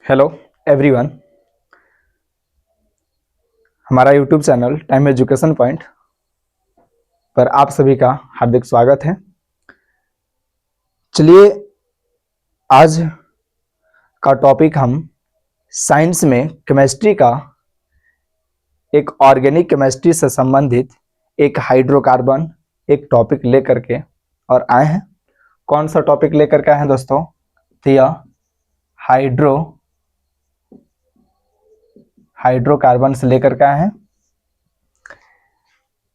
Hello everyone, हमारा YouTube channel time education point पर आप सभी का हार्दिक स्वागत है। चलिए आज का टॉपिक हम साइंस में केमिस्ट्री का एक ऑर्गेनिक केमिस्ट्री से संबंधित एक हाइड्रोकार्बन एक टॉपिक लेकर के और आए हैं। कौन सा टॉपिक लेकर के आए हैं दोस्तों? तो यह हाइड्रोकार्बन से लेकर के आए हैं।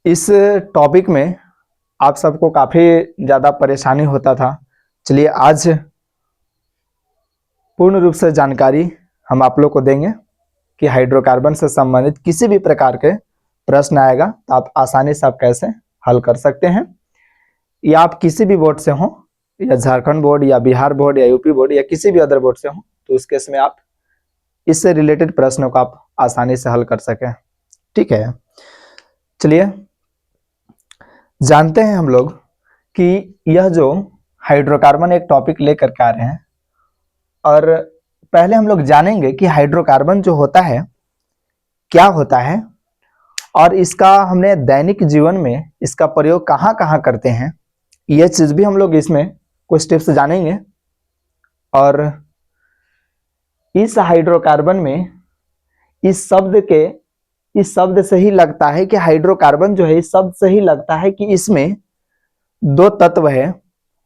इस टॉपिक में आप सबको काफी ज्यादा परेशानी होता था। चलिए आज पूर्ण रूप से जानकारी हम आप लोग को देंगे कि हाइड्रोकार्बन से संबंधित किसी भी प्रकार के प्रश्न आएगा तो आप आसानी से आप कैसे हल कर सकते हैं। या आप किसी भी बोर्ड से हो, या झारखंड बोर्ड या बिहार बोर्ड या यूपी बोर्ड या किसी भी अदर बोर्ड से हो, तो उस केस में आप इससे रिलेटेड प्रश्नों को आप आसानी से हल कर सकें। ठीक है, चलिए जानते हैं हम लोग कि यह जो हाइड्रोकार्बन एक टॉपिक लेकर के आ रहे हैं, और पहले हम लोग जानेंगे कि हाइड्रोकार्बन जो होता है क्या होता है और इसका हमने दैनिक जीवन में इसका प्रयोग कहाँ कहाँ करते हैं, यह चीज भी हम लोग इसमें कुछ टिप्स जानेंगे। और इस हाइड्रोकार्बन में इस शब्द से ही लगता है कि हाइड्रोकार्बन जो है, इस शब्द से ही लगता है कि इसमें दो तत्व है।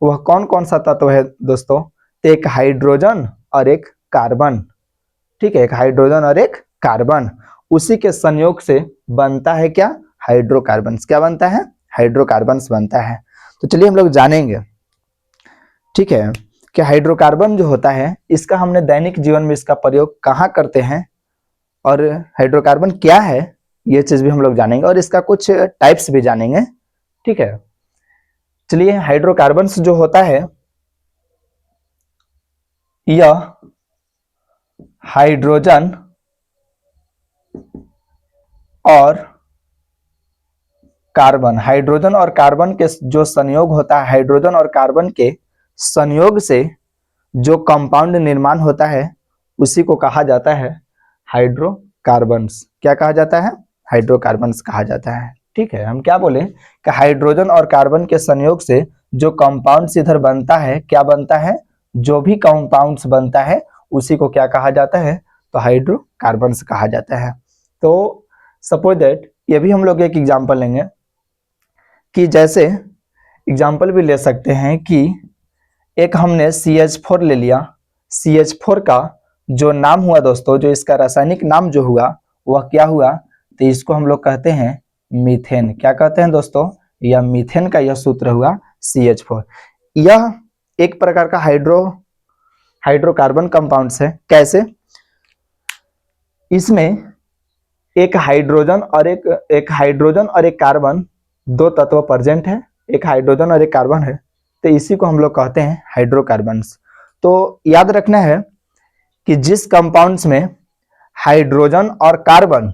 वह कौन कौन सा तत्व है दोस्तों? तो एक हाइड्रोजन और एक कार्बन। ठीक है, एक हाइड्रोजन और एक कार्बन, उसी के संयोग से बनता है क्या? हाइड्रोकार्बन्स। क्या बनता है? हाइड्रोकार्बन्स बनता है। तो चलिए हम लोग जानेंगे, ठीक है, कि हाइड्रोकार्बन जो होता है इसका हमने दैनिक जीवन में इसका प्रयोग कहाँ करते हैं और हाइड्रोकार्बन क्या है, ये चीज भी हम लोग जानेंगे और इसका कुछ टाइप्स भी जानेंगे। ठीक है, चलिए हाइड्रोकार्बन जो होता है यह हाइड्रोजन और कार्बन के जो संयोग होता है, हाइड्रोजन और कार्बन के संयोग से जो कंपाउंड निर्माण होता है उसी को कहा जाता है हाइड्रोकार्बन्स। क्या कहा जाता है? हाइड्रोकार्बन्स कहा जाता है। ठीक है, हम क्या बोले कि हाइड्रोजन और कार्बन के संयोग से जो कंपाउंड्स इधर बनता है, क्या बनता है? जो भी कंपाउंड्स बनता है उसी को क्या कहा जाता है? तो हाइड्रोकार्बन्स कहा जाता है। तो सपोज दैट ये भी हम लोग एक एग्जांपल लेंगे कि जैसे एग्जांपल भी ले सकते हैं कि एक हमने CH4 ले लिया। CH4 का जो नाम हुआ दोस्तों, जो इसका रासायनिक नाम जो हुआ वह क्या हुआ? तो इसको हम लोग कहते हैं मीथेन। क्या कहते हैं दोस्तों? यह मीथेन का यह सूत्र हुआ CH4। यह एक प्रकार का हाइड्रोकार्बन कंपाउंड है। कैसे? इसमें एक हाइड्रोजन और एक कार्बन, दो तत्व प्रेजेंट है, एक हाइड्रोजन और एक कार्बन है, तो इसी को हम लोग कहते हैं हाइड्रोकार्बन्स। तो याद रखना है कि जिस कंपाउंड्स में हाइड्रोजन और कार्बन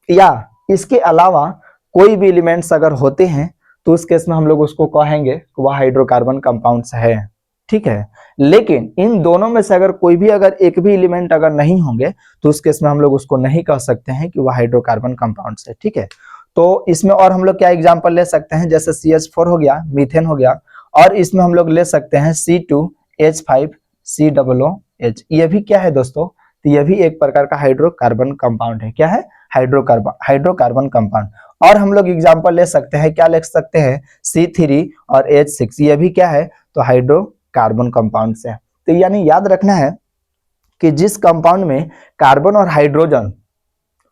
या इसके अलावा कोई भी एलिमेंट्स अगर होते हैं तो उस केस में हम लोग उसको कहेंगे वह हाइड्रोकार्बन कंपाउंड्स है। ठीक है, लेकिन इन दोनों में से अगर कोई भी एक भी एलिमेंट अगर नहीं होंगे तो उस केस में हम लोग उसको नहीं कह सकते हैं कि वह हाइड्रोकार्बन कंपाउंड्स है। ठीक है, तो इसमें और हम लोग क्या एग्जांपल ले सकते हैं? जैसे CH4 हो गया, मीथेन हो गया, और इसमें हम लोग ले सकते हैं C2H5COOH। यह भी क्या है दोस्तों? तो यह भी एक प्रकार का हाइड्रोकार्बन कंपाउंड है। क्या है? Hydrocarbon compound. और हम लोग एग्जांपल ले सकते हैं, क्या ले सकते हैं? C3 और H6, यह भी क्या है? तो हाइड्रोकार्बन कंपाउंड है। तो यानी याद रखना है कि जिस कंपाउंड में कार्बन और हाइड्रोजन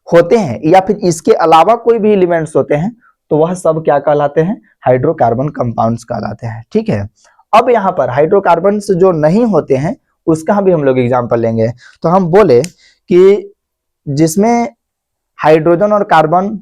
होते हैं या फिर इसके अलावा कोई भी एलिमेंट्स होते हैं तो वह सब क्या कहलाते हैं? हाइड्रोकार्बन कंपाउंड्स कहलाते हैं। ठीक है, अब यहाँ पर हाइड्रोकार्बन्स जो नहीं होते हैं उसका भी हम लोग एग्जांपल लेंगे। तो हम बोले कि जिसमें हाइड्रोजन और कार्बन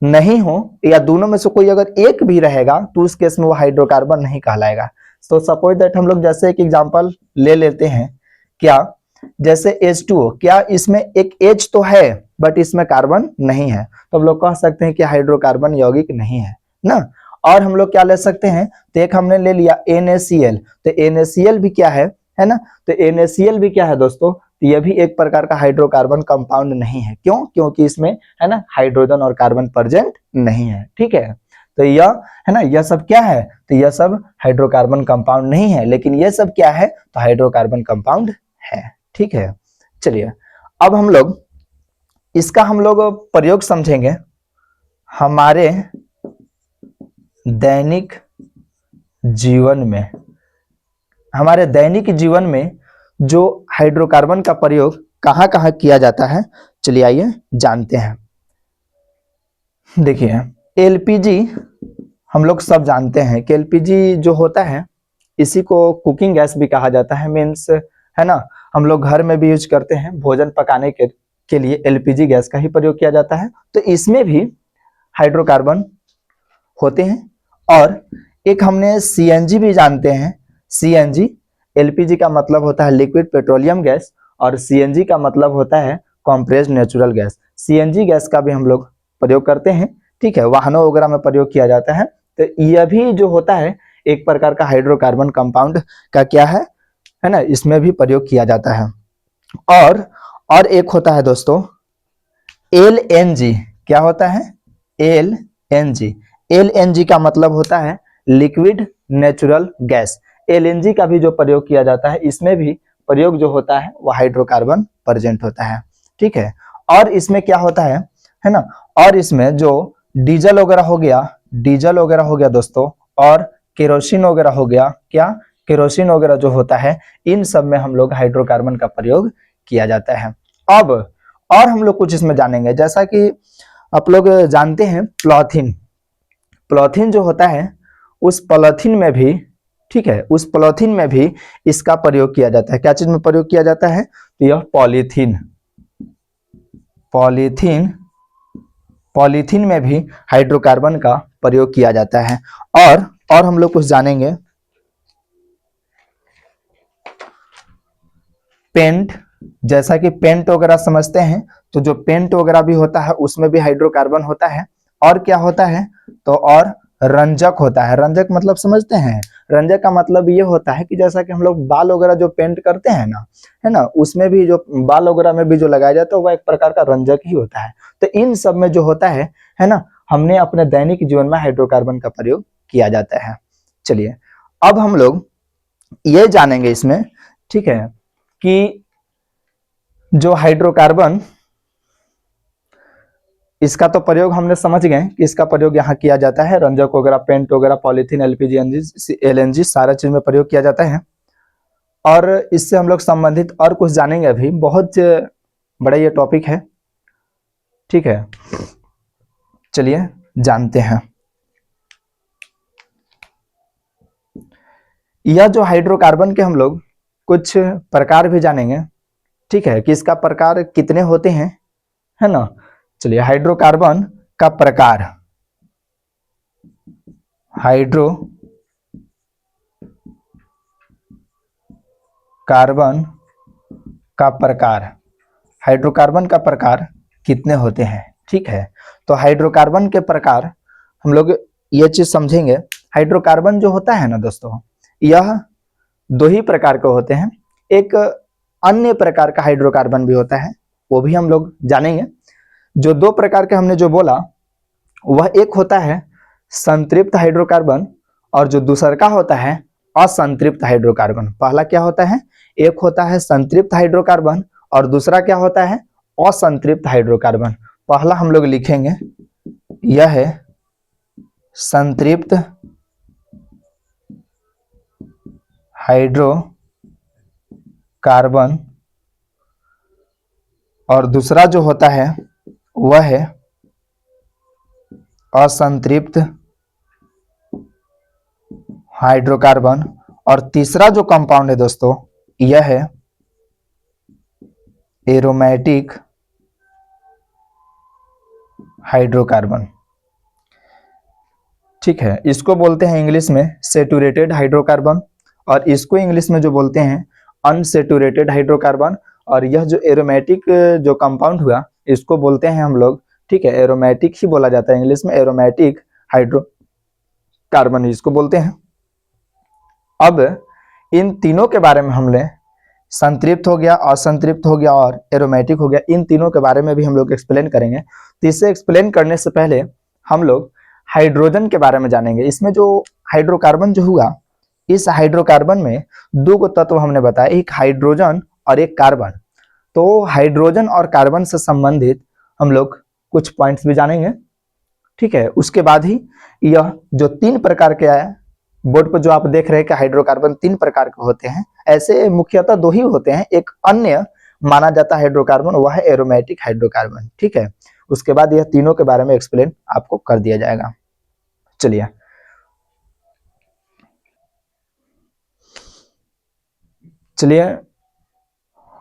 नहीं हो या दोनों में से कोई अगर एक भी रहेगा तो उस केस में वो हाइड्रोकार्बन नहीं कहलाएगा। तो सपोज दैट हम लोग जैसे एक एग्जांपल ले लेते हैं, क्या? जैसे H2O, क्या इसमें एक H तो है बट इसमें कार्बन नहीं है, तो हम लोग कह सकते हैं कि हाइड्रोकार्बन यौगिक नहीं है ना। और हम लोग क्या ले सकते हैं? तो एक हमने ले लिया NaCl, तो NaCl भी क्या है ना? तो NaCl भी क्या है दोस्तों? तो यह भी एक प्रकार का हाइड्रोकार्बन कंपाउंड नहीं है। क्यों? क्योंकि इसमें है ना हाइड्रोजन और कार्बन प्रेजेंट नहीं है। ठीक है, तो यह है ना, यह सब क्या है, तो यह सब हाइड्रोकार्बन कंपाउंड नहीं है, लेकिन यह सब क्या है, तो हाइड्रोकार्बन कंपाउंड है। ठीक है, चलिए अब हम लोग इसका प्रयोग समझेंगे हमारे दैनिक जीवन में। हमारे दैनिक जीवन में जो हाइड्रोकार्बन का प्रयोग कहाँ कहाँ किया जाता है, चलिए आइए जानते हैं। देखिए एलपीजी हम लोग सब जानते हैं कि एलपीजी जो होता है इसी को कुकिंग गैस भी कहा जाता है, मीन्स है ना, हम लोग घर में भी यूज करते हैं, भोजन पकाने के लिए एलपीजी गैस का ही प्रयोग किया जाता है। तो इसमें भी हाइड्रोकार्बन होते हैं। और एक हमने सीएनजी भी जानते हैं। सीएनजी, एलपीजी का मतलब होता है लिक्विड पेट्रोलियम गैस और सीएनजी का मतलब होता है compressed natural gas. CNG gas का भी हम लोग प्रयोग करते हैं। ठीक है, वाहनों वगैरह में प्रयोग किया जाता है। तो यह भी जो होता है एक प्रकार का हाइड्रोकार्बन कंपाउंड का क्या है ना, इसमें भी प्रयोग किया जाता है। और एक होता है दोस्तों एलएनजी। क्या होता है? एलएनजी। एलएनजी का मतलब होता है लिक्विड नेचुरल गैस। एलएनजी का भी जो प्रयोग किया जाता है इसमें भी प्रयोग जो होता है वह हाइड्रोकार्बन प्रेजेंट होता है। ठीक है, और इसमें क्या होता है ना, और इसमें जो डीजल वगैरह हो गया, डीजल वगैरह हो गया दोस्तों, और केरोसिन वगैरह हो गया, क्या केरोसिन वगैरह जो होता है, इन सब में हम लोग हाइड्रोकार्बन का प्रयोग किया जाता है। अब और हम लोग कुछ इसमें जानेंगे, जैसा कि आप लोग जानते हैं पॉलीथीन। पॉलीथीन जो होता है उस पॉलीथीन में भी, ठीक है, उस पॉलीथीन में भी इसका प्रयोग किया जाता है। क्या चीज में प्रयोग किया जाता है? तो यह पॉलीथीन, पॉलीथीन पॉलीथीन में भी हाइड्रोकार्बन का प्रयोग किया जाता है। और हम लोग कुछ जानेंगे पेंट। जैसा कि पेंट वगैरह समझते हैं, तो जो पेंट वगैरह भी होता है उसमें भी हाइड्रोकार्बन होता है। और क्या होता है? तो और रंजक होता है। रंजक मतलब समझते हैं? रंजक का मतलब ये होता है कि जैसा कि हम लोग बाल वगैरह जो पेंट करते हैं ना, है ना, उसमें भी जो बाल वगैरह में भी जो लगाया जाता है वह एक प्रकार का रंजक ही होता है। तो इन सब में जो होता है ना, हमने अपने दैनिक जीवन में हाइड्रोकार्बन का प्रयोग किया जाता है। चलिए अब हम लोग ये जानेंगे इसमें, ठीक है, कि जो हाइड्रोकार्बन, इसका तो प्रयोग हमने समझ गए कि इसका प्रयोग यहाँ किया जाता है, रंजक वगैरह, पेंट वगैरह, पॉलीथीन, एलपीजी, एलएनजी सारा चीज में प्रयोग किया जाता है। और इससे हम लोग संबंधित और कुछ जानेंगे। अभी बहुत बड़ा ये टॉपिक है। ठीक है, चलिए जानते हैं। यह जो हाइड्रोकार्बन के हम लोग कुछ प्रकार भी जानेंगे। ठीक है, कि इसका प्रकार कितने होते हैं, है ना। चलिए हाइड्रोकार्बन का प्रकार, हाइड्रोकार्बन का प्रकार, हाइड्रोकार्बन का प्रकार कितने होते हैं। ठीक है, तो हाइड्रोकार्बन के प्रकार हम लोग ये चीज समझेंगे। हाइड्रोकार्बन जो होता है ना दोस्तों, यह दो ही प्रकार के होते हैं। एक अन्य प्रकार का हाइड्रोकार्बन भी होता है, वो भी हम लोग जानेंगे। जो दो प्रकार के हमने जो बोला, वह एक होता है संतृप्त हाइड्रोकार्बन और जो दूसरा का होता है असंतृप्त हाइड्रोकार्बन। पहला क्या होता है? एक होता है संतृप्त हाइड्रोकार्बन और दूसरा क्या होता है? असंतृप्त हाइड्रोकार्बन। पहला हम लोग लिखेंगे, यह है संतृप्त हाइड्रोकार्बन और दूसरा जो होता है वह है असंतृप्त हाइड्रोकार्बन। और तीसरा जो कंपाउंड है दोस्तों, यह है एरोमेटिक हाइड्रोकार्बन। ठीक है, इसको बोलते हैं इंग्लिश में सैचुरेटेड हाइड्रोकार्बन और इसको इंग्लिश में जो बोलते हैं अनसैचुरेटेड हाइड्रोकार्बन। और यह जो एरोमेटिक जो कंपाउंड हुआ इसको बोलते हैं हम लोग, ठीक है, एरोमेटिक ही बोला जाता है इंग्लिश में, एरोमेटिक हाइड्रोकार्बन इसको बोलते हैं। अब इन तीनों के बारे में हमने संतृप्त हो गया, असंतृप्त हो गया और एरोमेटिक हो गया। इन तीनों के बारे में भी हम लोग एक्सप्लेन करेंगे। तो इसे एक्सप्लेन करने से पहले हम लोग हाइड्रोजन के बारे में जानेंगे। इसमें जो हाइड्रोकार्बन जो हुआ, इस हाइड्रोकार्बन में दो को तत्व हमने बताया, एक हाइड्रोजन और एक कार्बन। तो हाइड्रोजन और कार्बन से संबंधित हम लोग कुछ पॉइंट्स भी जानेंगे, ठीक है। उसके बाद ही यह जो तीन प्रकार के आया, बोर्ड पर जो आप देख रहे हैं कि हाइड्रोकार्बन तीन प्रकार के होते हैं, ऐसे मुख्यतः दो ही होते हैं। एक अन्य माना जाता है हाइड्रोकार्बन, वह है एरोमेटिक हाइड्रोकार्बन, ठीक है। उसके बाद यह तीनों के बारे में एक्सप्लेन आपको कर दिया जाएगा। चलिए चलिए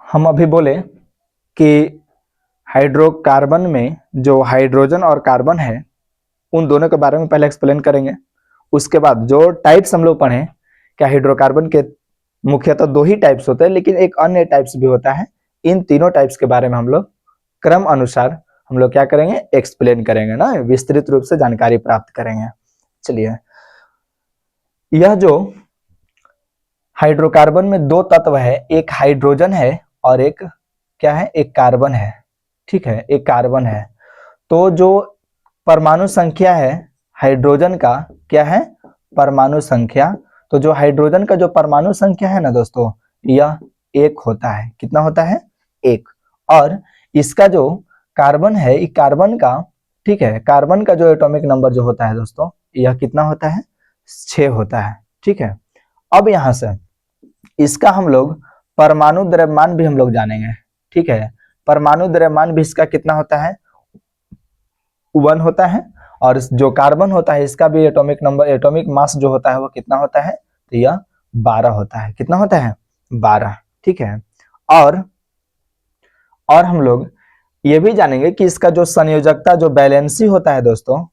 हम अभी बोले कि हाइड्रोकार्बन में जो हाइड्रोजन और कार्बन है, उन दोनों के बारे में पहले एक्सप्लेन करेंगे। उसके बाद जो टाइप्स हम लोग पढ़े, क्या हाइड्रोकार्बन के मुख्यतः दो ही टाइप्स होते हैं, लेकिन एक अन्य टाइप्स भी होता है। इन तीनों टाइप्स के बारे में हम लोग क्रम अनुसार हम लोग क्या करेंगे, एक्सप्लेन करेंगे ना, विस्तृत रूप से जानकारी प्राप्त करेंगे। चलिए, यह जो हाइड्रोकार्बन में दो तत्व है, एक हाइड्रोजन है और एक क्या है, एक कार्बन है, ठीक है, एक कार्बन है। तो जो परमाणु संख्या है हाइड्रोजन का, क्या है, परमाणु संख्या। तो जो हाइड्रोजन का जो परमाणु संख्या है ना दोस्तों, यह एक होता है। कितना होता है, एक। और इसका जो कार्बन है, इस कार्बन का, ठीक है, कार्बन का जो एटॉमिक नंबर जो होता है दोस्तों, यह कितना होता है, 6 होता है, ठीक है। अब यहां से इसका हम लोग परमाणु द्रव्यमान भी हम लोग जानेंगे, ठीक है। परमाणु द्रव्यमान भी इसका कितना होता है, 1 होता है। और जो कार्बन होता है, इसका भी एटॉमिक नंबर, एटॉमिक मास जो होता है वो कितना होता है, तो यह 12 होता है। कितना होता है, 12, ठीक है। और हम लोग ये भी जानेंगे कि इसका जो संयोजकता, जो बैलेंसी होता है दोस्तों,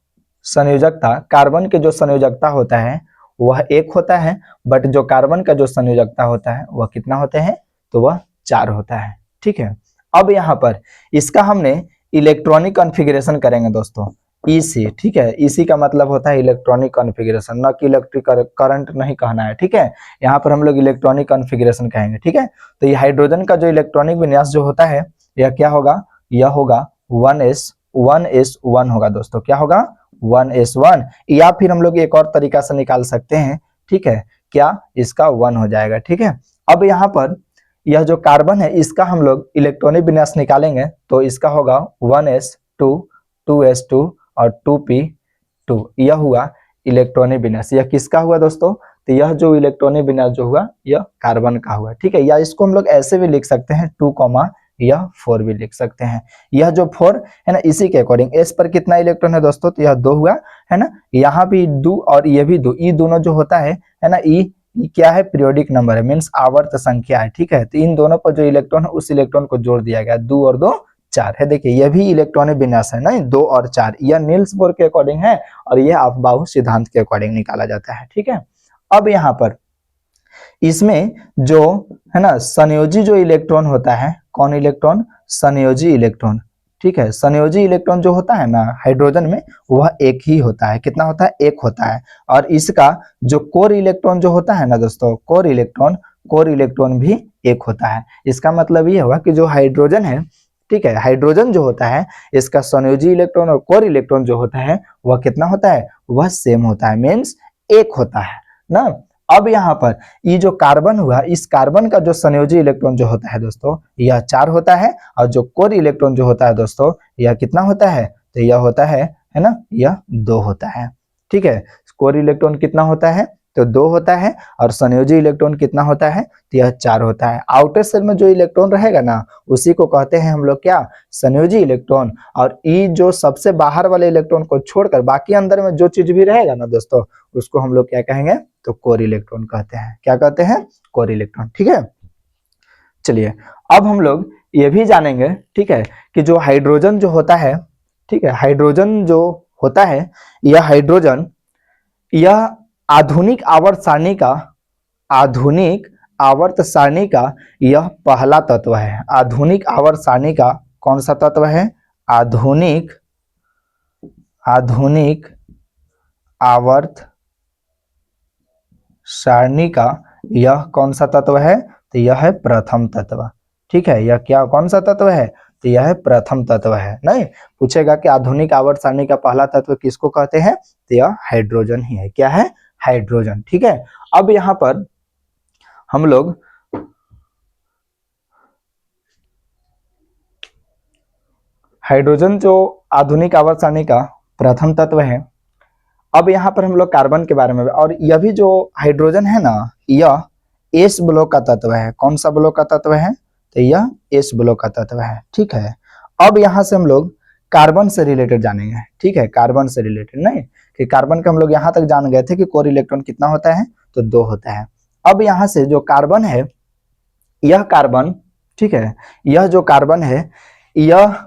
संयोजकता, कार्बन के जो संयोजकता होता है वह 1 होता है, बट जो कार्बन का जो संयोजकता होता है वह कितना होता है, तो वह 4 होता है, ठीक है। अब यहाँ पर इसका हमने इलेक्ट्रॉनिक कॉन्फ़िगरेशन करेंगे दोस्तों, ईसी, ठीक है। ईसी का मतलब होता है इलेक्ट्रॉनिक कॉन्फ़िगरेशन, ना कि इलेक्ट्रिक करंट नहीं कहना है, ठीक है। यहाँ पर हम लोग इलेक्ट्रॉनिक कॉन्फ़िगरेशन कहेंगे, ठीक है। तो ये हाइड्रोजन का जो इलेक्ट्रॉनिक विन्यास जो होता है, यह क्या होगा, यह होगा 1s1 होगा दोस्तों। क्या होगा, 1s1। या फिर हम लोग एक और तरीका से निकाल सकते हैं, ठीक है, क्या, इसका 1 हो जाएगा, ठीक है। अब यहाँ पर यह जो कार्बन है, इसका हम लोग इलेक्ट्रॉनिक विन्यास निकालेंगे, तो इसका होगा 1s2, 2s2 और 2p2। यह हुआ इलेक्ट्रॉनिक विन्यास। यह किसका हुआ दोस्तों, तो यह जो इलेक्ट्रॉनिक विन्यास जो हुआ, यह कार्बन का हुआ, ठीक है। या इसको हम लोग ऐसे भी लिख सकते हैं, 2, यह 4 भी लिख सकते हैं। यह जो 4 है ना, इसी के अकॉर्डिंग एस पर कितना इलेक्ट्रॉन है दोस्तों, तो यह 2 हुआ, है ना। यहाँ भी 2 और ये भी 2, ये दोनों जो होता है ना, ई क्या है, पीरियोडिक नंबर है, मीन्स आवर्त संख्या है, ठीक है। तो इन दोनों पर जो इलेक्ट्रॉन है, उस इलेक्ट्रॉन को जोड़ दिया गया, 2 और 2 4 है। देखिए यह भी इलेक्ट्रॉनिक विन्यास है ना, 2 और 4, यह नील्स बोर के अकॉर्डिंग है और यह अफबाऊ सिद्धांत के अकॉर्डिंग निकाला जाता है, ठीक है। अब यहाँ पर इसमें जो है ना संयोजी जो इलेक्ट्रॉन होता है, कौन इलेक्ट्रॉन, संयोजी इलेक्ट्रॉन, ठीक है। संयोजी इलेक्ट्रॉन जो होता है ना हाइड्रोजन में, वह एक ही होता है। कितना होता है, एक होता है। और इसका जो कोर इलेक्ट्रॉन जो होता है ना दोस्तों, कोर इलेक्ट्रॉन भी एक होता है। इसका मतलब ये हुआ कि जो हाइड्रोजन है, ठीक है, हाइड्रोजन जो होता है, इसका संयोजी इलेक्ट्रॉन और कोर इलेक्ट्रॉन जो होता है वह कितना होता है, वह सेम होता है, मीन्स एक होता है ना। अब यहाँ पर ये जो कार्बन हुआ, इस कार्बन का जो संयोजी इलेक्ट्रॉन जो होता है दोस्तों, यह 4 होता है। और जो कोर इलेक्ट्रॉन जो होता है दोस्तों, यह कितना होता है, तो यह होता है ना, यह 2 होता है, ठीक है। कोर इलेक्ट्रॉन कितना होता है, तो 2 होता है। और संयोजी इलेक्ट्रॉन कितना होता है, तो यह 4 होता है। आउटर सेल में जो इलेक्ट्रॉन रहेगा ना, उसी को कहते हैं हम लोग क्या, संयोजी इलेक्ट्रॉन। और ये जो सबसे बाहर वाले इलेक्ट्रॉन को छोड़कर बाकी अंदर में जो चीज भी रहेगा ना दोस्तों, उसको हम लोग क्या कहेंगे, तो कोर इलेक्ट्रॉन कहते हैं। क्या कहते हैं, कोर इलेक्ट्रॉन, ठीक है। चलिए, अब हम लोग ये भी जानेंगे, ठीक है, कि जो हाइड्रोजन जो होता है, ठीक है, हाइड्रोजन जो होता है, यह हाइड्रोजन, यह आधुनिक आवर्त सारणी का, आधुनिक आवर्त सारणी का यह पहला तत्व है। आधुनिक आवर्त सारणी का कौन सा तत्व है, आधुनिक आवर्त सारणी का यह कौन सा तत्व है, तो यह है प्रथम तत्व। ठीक है, यह क्या कौन सा तत्व है? तो यह है प्रथम तत्व है। नहीं पूछेगा कि आधुनिक आवर्त सारणी का पहला तत्व किसको कहते हैं? तो यह हाइड्रोजन ही है। क्या है? हाइड्रोजन। ठीक है, अब यहां पर हम लोग हाइड्रोजन जो आधुनिक आवर्त सारणी का प्रथम तत्व है, अब यहाँ पर हम लोग कार्बन के बारे में, और यह भी जो हाइड्रोजन है ना, यह एस ब्लॉक का तत्व है। कौन सा ब्लॉक का तत्व है? तो यह एस ब्लॉक का तत्व है। ठीक है, अब यहाँ से हम लोग कार्बन से रिलेटेड जानेंगे। ठीक है, कार्बन से रिलेटेड नहीं कि कार्बन का हम लोग यहाँ तक जान गए थे कि कोर इलेक्ट्रॉन कितना होता है? तो 2 होता है। अब यहाँ से जो कार्बन है, यह कार्बन, ठीक है, यह जो कार्बन है, यह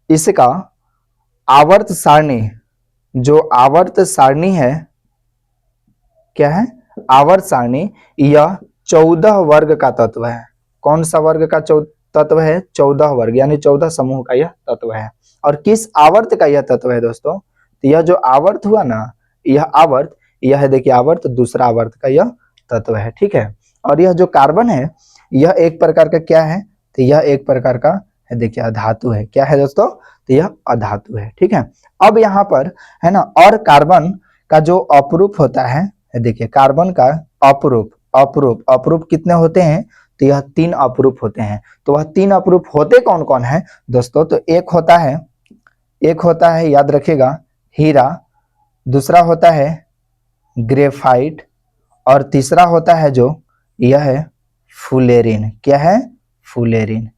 इसका आवर्त सारणी, जो आवर्त सारणी है, क्या है? आवर्त सारणी, यह 14 वर्ग का तत्व है। कौन सा वर्ग का तत्व है? 14 वर्ग, यानी 14 समूह का यह तत्व है। और किस आवर्त का यह तत्व है दोस्तों? तो यह जो आवर्त हुआ ना, यह आवर्त, यह है देखिए आवर्त, दूसरा आवर्त का यह तत्व है। ठीक है, और यह जो कार्बन है, यह एक प्रकार का क्या है? तो यह एक प्रकार का है देखिए अधातु है। क्या है दोस्तों? तो यह अधातु है। ठीक है, अब यहाँ पर है ना, और कार्बन का जो अपरूप होता है, देखिए कार्बन का अपरूप, अपरूप कितने होते हैं? तो यह 3 अपरूप होते हैं। तो वह 3 अपरूप होते कौन कौन है दोस्तों? तो एक होता है याद रखिएगा हीरा, दूसरा होता है ग्रेफाइट, और तीसरा होता है जो यह है फुलेरिन। क्या है? फुलेरिन।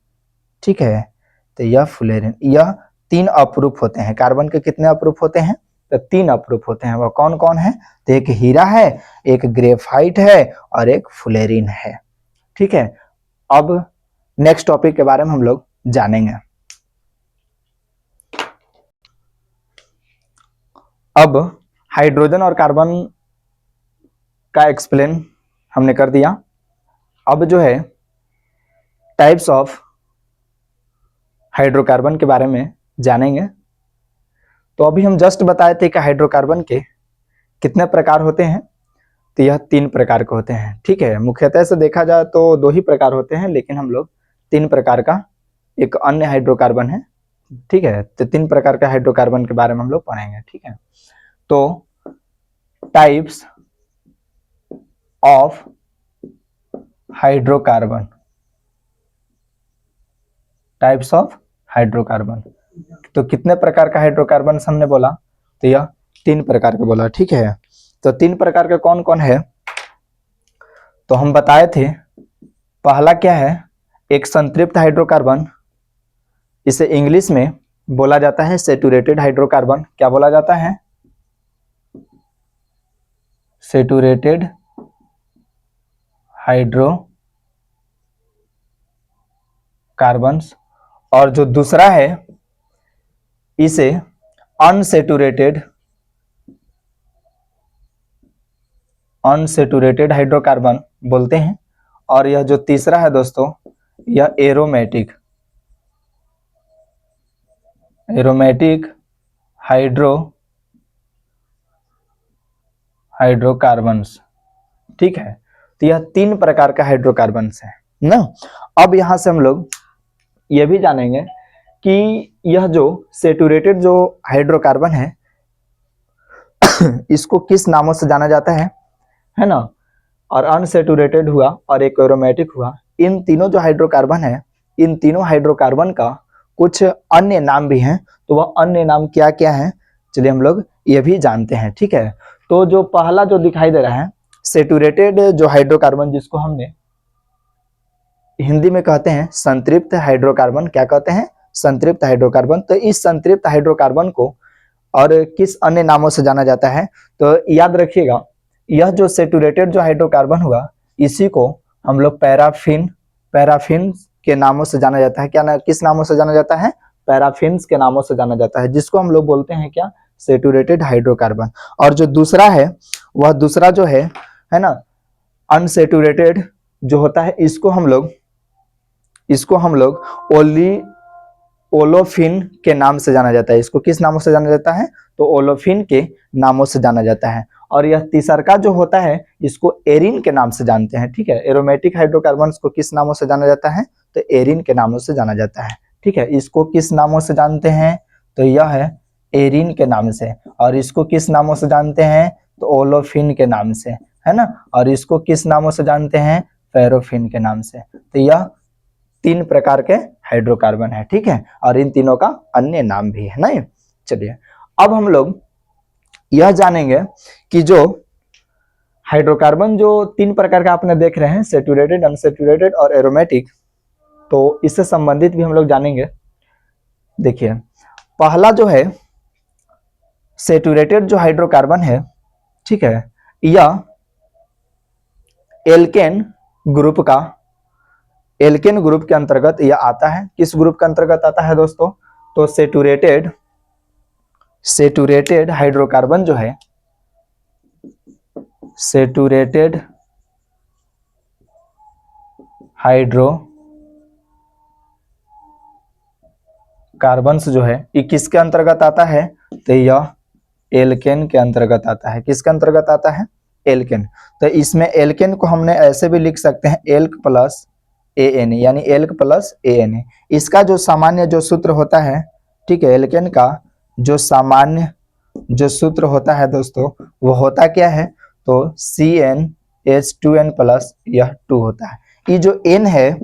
ठीक है, तो यह फुलेरिन, यह 3 अपरूप होते हैं। कार्बन के कितने अपरूप होते हैं? तो 3 अपरूप होते हैं। वह कौन कौन है? तो एक हीरा है, एक ग्रेफाइट है, और एक फुलेरिन है। ठीक है, अब नेक्स्ट टॉपिक के बारे में हम लोग जानेंगे। अब हाइड्रोजन और कार्बन का एक्सप्लेन हमने कर दिया। अब जो है टाइप्स ऑफ हाइड्रोकार्बन के बारे में जानेंगे। तो अभी हम जस्ट बताए थे कि हाइड्रोकार्बन के कितने प्रकार होते हैं? तो यह 3 प्रकार के होते हैं। ठीक है, मुख्यतः से देखा जाए तो 2 ही प्रकार होते हैं, लेकिन हम लोग 3 प्रकार का एक अन्य हाइड्रोकार्बन है। ठीक है, तो 3 प्रकार के हाइड्रोकार्बन के बारे में हम लोग पढ़ेंगे। ठीक है, तो types of hydrocarbon, types of hydrocarbon, तो कितने प्रकार का हाइड्रोकार्बन हमने बोला? तो यह 3 प्रकार के बोला। ठीक है, तो 3 प्रकार के कौन कौन है? तो हम बताए थे, पहला क्या है? एक संतृप्त हाइड्रोकार्बन, इसे इंग्लिश में बोला जाता है सैचुरेटेड हाइड्रोकार्बन। क्या बोला जाता है? Saturated hydrocarbons. और जो दूसरा है, इसे अनसैचुरेटेड हाइड्रोकार्बन बोलते हैं। और यह जो तीसरा है दोस्तों, यह एरोमेटिक हाइड्रोकार्बन्स। ठीक है, तो यह 3 प्रकार का हाइड्रोकार्बन्स है ना। अब यहां से हम लोग यह भी जानेंगे कि यह जो सैचुरेटेड जो हाइड्रोकार्बन है इसको किस नामों से जाना जाता है ना। और अनसैचुरेटेड हुआ और एक एरोमेटिक हुआ। इन तीनों जो हाइड्रोकार्बन है, इन तीनों हाइड्रोकार्बन का कुछ अन्य नाम भी हैं। तो वह अन्य नाम क्या क्या है, चलिए हम लोग ये भी जानते हैं। ठीक है, तो जो पहला जो दिखाई दे रहा है सैचुरेटेड जो हाइड्रोकार्बन, जिसको हमने हिंदी में कहते हैं संतृप्त हाइड्रोकार्बन। क्या कहते हैं? संतृप्त हाइड्रोकार्बन। तो इस संतृप्त हाइड्रोकार्बन को और किस अन्य नामों से जाना जाता है? तो याद रखिएगा, यह जो सैचुरेटेड जो हाइड्रोकार्बन हुआ, इसी को हम लोग पैराफिन के नामों से जाना जाता है। क्या किस नामों से जाना जाता है? पैराफिन्स के नामों से जाना जाता है, जिसको हम लोग बोलते हैं क्या? Saturated hydrocarbon. और जो दूसरा है, वह दूसरा जो है ना अनसैचुरेटेड जो होता है, इसको हम लोग ओलोफिन के नाम से जाना जाता है। इसको किस नामों से जाना जाता है? तो ओलोफिन के नामों से जाना जाता है। और यह तीसरा जो होता है इसको एरिन के नाम से जानते हैं, ठीक है। एरोमेटिक हाइड्रोकार्बन्स को किस नामों से जाना जाता है, तो एरिन के नामों से जाना जाता है, ठीक है। इसको किस नामों से जानते हैं, तो यह है एरिन के नाम से। और इसको किस नामों से जानते हैं, तो ओलोफिन के नाम से, है ना। और इसको किस नामों से जानते हैं, पैरोफिन के नाम से। तो यह 3 प्रकार के हाइड्रोकार्बन है, ठीक है। और इन तीनों का अन्य नाम भी है ना। चलिए अब हम लोग यह जानेंगे कि जो हाइड्रोकार्बन जो 3 प्रकार का आपने देख रहे हैं, सैचुरेटेड, अनसैचुरेटेड और एरोमेटिक, तो इससे संबंधित भी हम लोग जानेंगे। देखिए पहला जो है सैचुरेटेड जो हाइड्रोकार्बन है, ठीक है, यह एल्केन ग्रुप के अंतर्गत यह आता है। किस ग्रुप के अंतर्गत आता है दोस्तों, तो सैचुरेटेड हाइड्रोकार्बन जो है, सैचुरेटेड हाइड्रोकार्बन्स जो है ये किसके अंतर्गत आता है, तो यह एल्केन के अंतर्गत आता है। किसके अंतर्गत आता है, एल्केन। तो इसमें एल्केन को हमने ऐसे भी लिख सकते हैं एल्क प्लस एन, यानी एल्क प्लस एन। इसका जो सामान्य जो सूत्र होता है, ठीक है, एल्केन का जो सामान्य जो सूत्र होता है दोस्तों वो होता क्या है, तो CnH2n प्लस यह 2 होता है। ये जो n है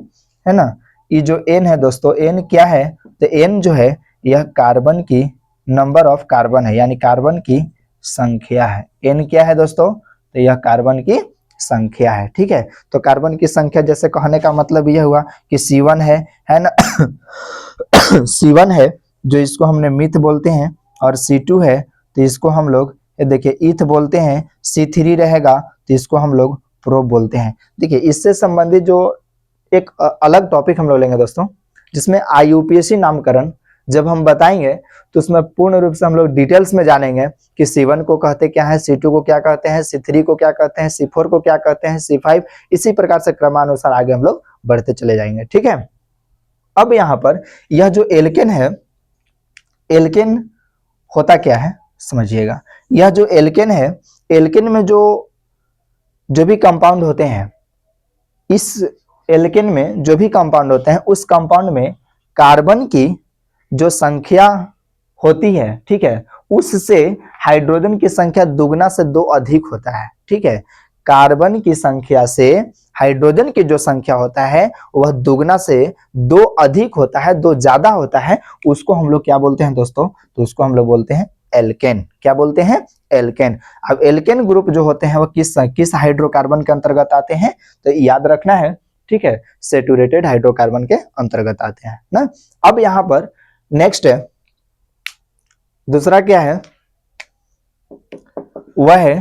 ना, ये जो n है दोस्तों, n क्या है, तो n जो है यह कार्बन की नंबर ऑफ कार्बन है, यानी कार्बन की संख्या है। n क्या है दोस्तों, तो यह कार्बन की संख्या है, ठीक है। तो कार्बन की संख्या जैसे कहने का मतलब यह हुआ कि C1 है ना C1 है जो इसको हमने मिथ बोलते हैं, और C2 है तो इसको हम लोग देखिए ईथ बोलते हैं, C3 रहेगा तो इसको हम लोग प्रोप बोलते हैं। देखिए इससे संबंधित जो एक अलग टॉपिक हम लोग लेंगे दोस्तों, जिसमें IUPAC नामकरण जब हम बताएंगे तो उसमें पूर्ण रूप से हम लोग डिटेल्स में जानेंगे कि C1 को कहते क्या है, C2 को क्या कहते हैं, C3 को क्या कहते हैं, C4 को क्या कहते हैं, C5, इसी प्रकार से क्रमानुसार आगे हम लोग बढ़ते चले जाएंगे, ठीक है। अब यहाँ पर यह जो एल्केन है, एल्केन होता क्या है समझिएगा। यह जो एल्केन है, एल्केन में जो भी कंपाउंड होते हैं, इस एल्केन में जो भी कंपाउंड होते हैं उस कंपाउंड में कार्बन की जो संख्या होती है, ठीक है, उससे हाइड्रोजन की संख्या दुगना से 2 अधिक होता है, ठीक है। कार्बन की संख्या से हाइड्रोजन की जो संख्या होता है वह दुगना से 2 अधिक होता है, 2 ज्यादा होता है। उसको हम लोग क्या बोलते हैं दोस्तों, तो उसको हम लोग बोलते हैं एल्केन। क्या बोलते हैं, एल्केन। अब एल्केन ग्रुप जो होते हैं वो किस हाइड्रोकार्बन के अंतर्गत आते हैं, तो याद रखना है, ठीक है, सैचुरेटेड हाइड्रोकार्बन के अंतर्गत आते हैं ना। अब यहां पर नेक्स्ट है दूसरा क्या है, वह है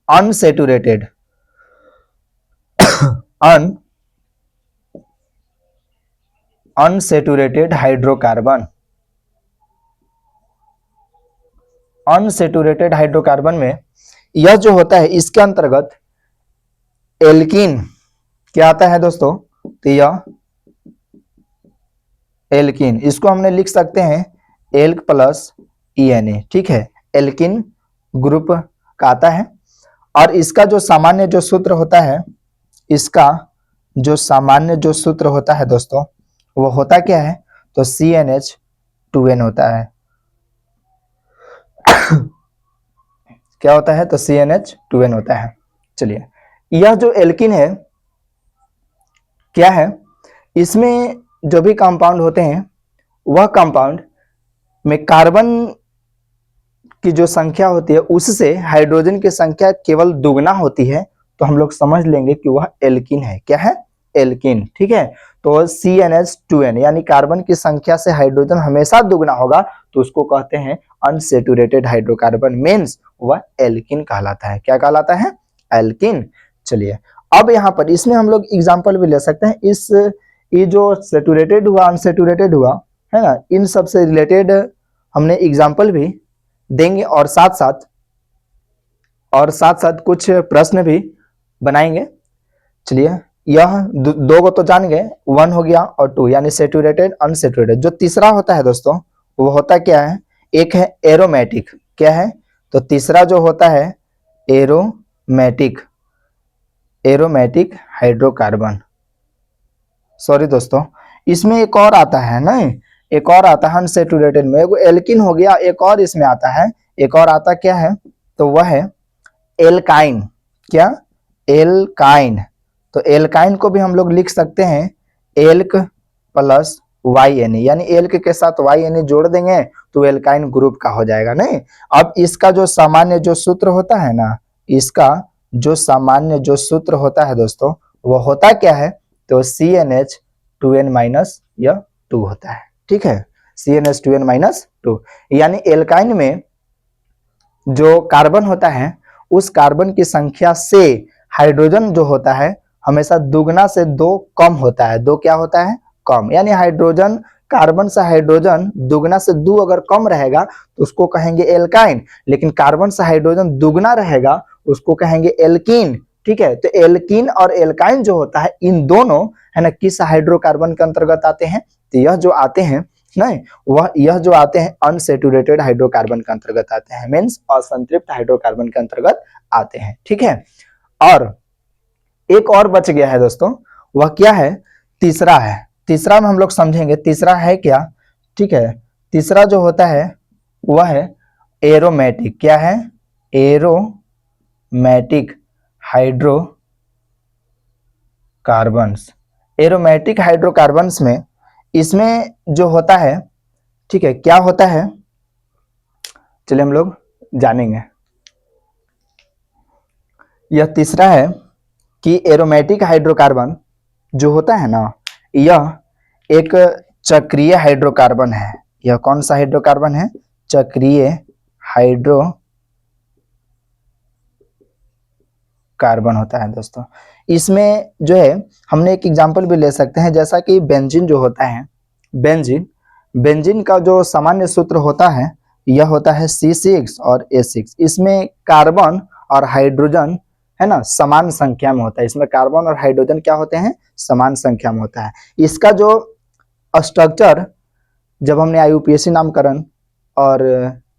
unsaturated unsaturated hydrocarbon. Unsaturated hydrocarbon में यह जो होता है इसके अंतर्गत एल्कीन क्या आता है दोस्तों, तो यह एल्कीन, इसको हमने लिख सकते हैं एल्क प्लस ENA, ठीक है, एल्कीन ग्रुप का आता है। और इसका जो सामान्य जो सूत्र होता है, इसका जो सामान्य जो सूत्र होता है दोस्तों वो होता क्या है, तो CnH2n होता है। क्या होता है, तो CnH2n होता है। चलिए यह जो एल्कीन है क्या है, इसमें जो भी कंपाउंड होते हैं वह कंपाउंड में कार्बन की जो संख्या होती है उससे हाइड्रोजन की संख्या केवल दुगना होती है, तो हम लोग समझ लेंगे कि वह एल्कीन है। क्या है, एल्कीन, ठीक है। तो CnH2n यानी कार्बन की संख्या से हाइड्रोजन हमेशा दुगना होगा तो उसको कहते हैं अनसैचुरेटेड हाइड्रोकार्बन, मींस वह एल्कीन कहलाता है। क्या कहलाता है, एल्कीन। चलिए अब यहाँ पर इसमें हम लोग एग्जांपल भी ले सकते हैं। ये जो सैचुरेटेड हुआ, अनसैचुरेटेड हुआ, है ना, इन सब से रिलेटेड हमने एग्जांपल भी देंगे और साथ साथ कुछ प्रश्न भी बनाएंगे। चलिए यह दो को तो जान गए, 1 हो गया और 2 यानी सैचुरेटेड अनसैचुरेटेड। जो तीसरा होता है दोस्तों वो होता क्या है, एक है एरोमेटिक। क्या है, तो तीसरा जो होता है एरोमेटिक एरोमेटिक हाइड्रोकार्बन। सॉरी दोस्तों, इसमें एक और आता है ना, एक और आता है अनसैचुरेटेड में, वो एल्किन हो गया, एक और इसमें आता है, एक और आता क्या है, तो वह है एल्काइन। क्या? एल्काइन। तो एल्काइन को भी हम लोग लिख सकते हैं एल्क प्लस वाई एन, यानी एल्क के साथ वाई एन जोड़ देंगे तो एल्काइन ग्रुप का हो जाएगा। नहीं, अब इसका जो सामान्य जो सूत्र होता है ना, इसका जो सामान्य जो सूत्र होता है दोस्तों, वो होता क्या है, तो CnH2n माइनस यह 2 होता है। ठीक है, CnH2n माइनस 2, यानी एल्काइन में जो कार्बन होता है उस कार्बन की संख्या से हाइड्रोजन जो होता है हमेशा दुगना से 2 कम होता है। 2 क्या होता है? कम। यानी हाइड्रोजन, कार्बन से हाइड्रोजन दुगना से 2 अगर कम रहेगा तो उसको कहेंगे एल्काइन, लेकिन कार्बन से हाइड्रोजन दुगना रहेगा उसको कहेंगे एल्कीन। ठीक है, तो एल्कीन और एल्काइन जो होता है इन दोनों है ना किस हाइड्रोकार्बन के अंतर्गत आते हैं, तो यह जो आते हैं नहीं, वह यह जो आते हैं अनसैचुरेटेड हाइड्रोकार्बन के अंतर्गत आते हैं, मींस असंतृप्त हाइड्रोकार्बन के अंतर्गत आते हैं। ठीक है, और एक और बच गया है दोस्तों, वह क्या है? तीसरा है। तीसरा में हम लोग समझेंगे तीसरा है क्या। ठीक है, तीसरा जो होता है वह है एरोमेटिक। क्या है? Aromatic hydrocarbons. एरोमेटिक हाइड्रोकार्बन्स में इसमें जो होता है, ठीक है, क्या होता है, चलिए हम लोग जानेंगे। यह तीसरा है कि एरोमेटिक हाइड्रोकार्बन जो होता है ना, यह एक चक्रीय हाइड्रोकार्बन है। यह कौन सा हाइड्रोकार्बन है? चक्रीय हाइड्रोकार्बन होता है दोस्तों। इसमें जो है हमने एक एग्जांपल भी ले सकते हैं, जैसा कि बेंजीन जो होता है, बेंजीन का जो सामान्य सूत्र होता है यह होता है C6 और A6। इसमें कार्बन और हाइड्रोजन है ना समान संख्या में होता है। इसमें कार्बन और हाइड्रोजन क्या होते हैं? समान संख्या में होता है। इसका जो स्ट्रक्चर जब हमने IUPAC नामकरण और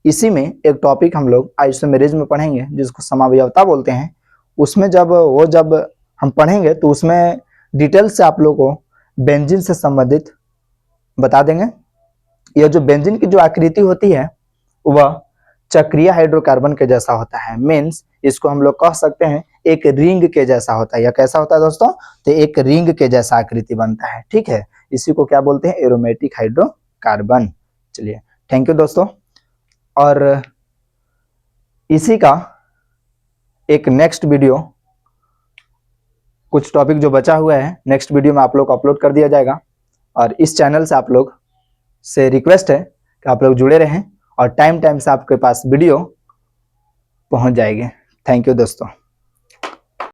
इसी में एक टॉपिक हम लोग आइसोमेरेज में पढ़ेंगे जिसको समावयवता बोलते हैं, उसमें जब हम पढ़ेंगे तो उसमें डिटेल से आप लोगों को बेंजीन से संबंधित बता देंगे। यह जो बेंजीन की जो आकृति होती है वह चक्रीय हाइड्रोकार्बन के जैसा होता है, मीन्स इसको हम लोग कह सकते हैं एक रिंग के जैसा होता है। यह कैसा होता है दोस्तों? तो एक रिंग के जैसा आकृति बनता है। ठीक है, इसी को क्या बोलते हैं? Aromatic hydrocarbon. चलिए, थैंक यू दोस्तों। और इसी का एक नेक्स्ट वीडियो, कुछ टॉपिक जो बचा हुआ है नेक्स्ट वीडियो में आप लोग को अपलोड कर दिया जाएगा। और इस चैनल से आप लोग से रिक्वेस्ट है कि आप लोग जुड़े रहें और टाइम से आपके पास वीडियो पहुंच जाएगी। थैंक यू दोस्तों।